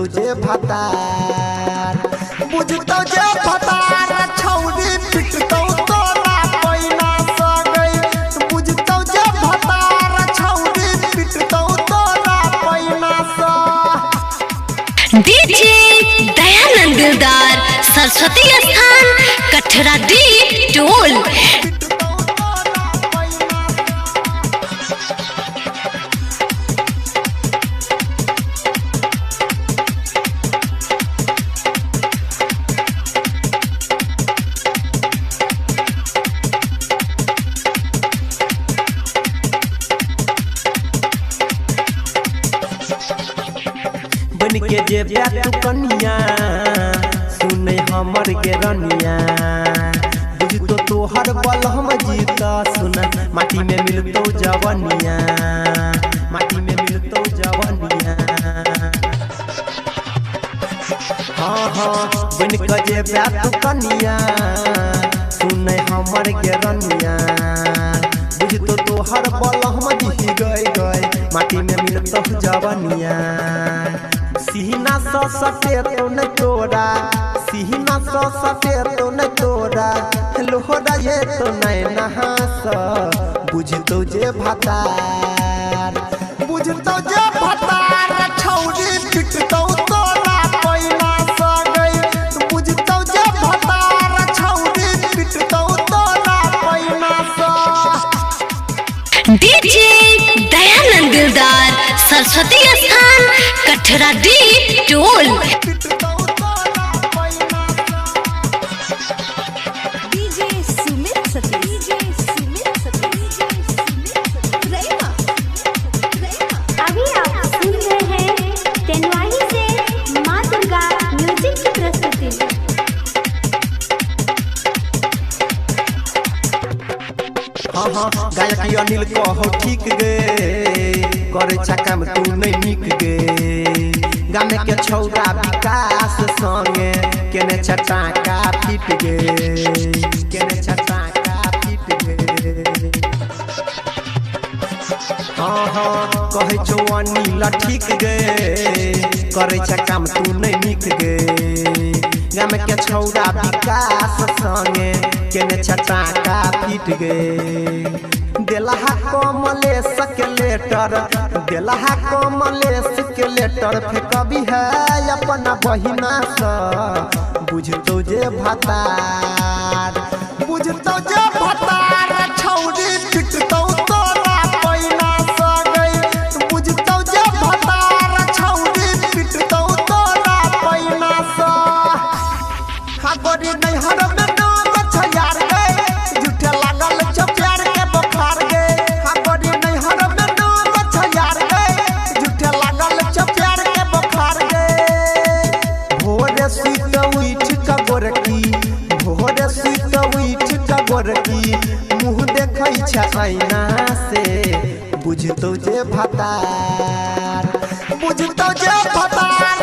जे भतार बुझतो जे भतार छौरी पिटतो तोरा पैना सगई बुझतो जे भतार छौरी पिटतो तोरा पैना सा। डीजे दयानंद दिलदार सरस्वती स्थान कठरा दी टोल। बन के जे ब्याह कनिया सुने हमर के रनिया बुझतो तोहर बलहम जीता सुना माटी में मिलतो जवनिया माटी में मिलतो जवनिया। हाँ हाँ बन के जे ब्याह कनिया सुने हमर के रनिया बुझतो तोहर बलहम जी गए माटी में मिलतो जवनिया। सीना सो सटे तो न तोरा सीना सो सटे तो न तोरा लोहरा ये तो नहीं नहास बुझतो जे भतार बुझतो जे भतार छौरी पिटतो तोरा पैना सगई बुझतो जे भतार छौरी पिटतो तोरा पैना सा। डीजे दयानंद दिलदार सरस्वती स्थान कठरा दी टोल। डीजे सुमित सती डीजे सुमित सती डीजे सुमित रैमा अभी आप सुन रहे हैं तेनवाही से मां दुर्गा म्यूजिक की प्रस्तुति। हाँ हाँ गायक अनिल कहो ठीक गे करे छक्का में तू नहीं निक गे गामे के छौरा विकास संगे केने छटाका फिट गे केने छटाका फिट गे। हाँ हाँ कहे छो अनिल ठीक गे करे छक्का में तू नहीं निक गे गामे के छौरा विकास संगे केने छटाका फिट गे। देलहा कमलेश के लेटर देलहा कमलेश के लेटर फेंकबी है अपना बहिना सा बुझतो जे भतार बुझतो जे भतार छौरी पिटतो तोरा पैना सगई बुझतो जे भतार छौरी पिटतो तोरा पैना सा। खबरी नहीं हर में नाम छयार गए झूठे लागल छ प्यार के बुखार गए खबरी नहीं हर में नाम छयार गए झूठे लागल छ प्यार के बुखार गए। भोरे सुत उठ का गोरकी भोरे सुत उठ का गोरकी मुंह देखै छ आईना से बुझतो जे भतार बुझतो जे भतार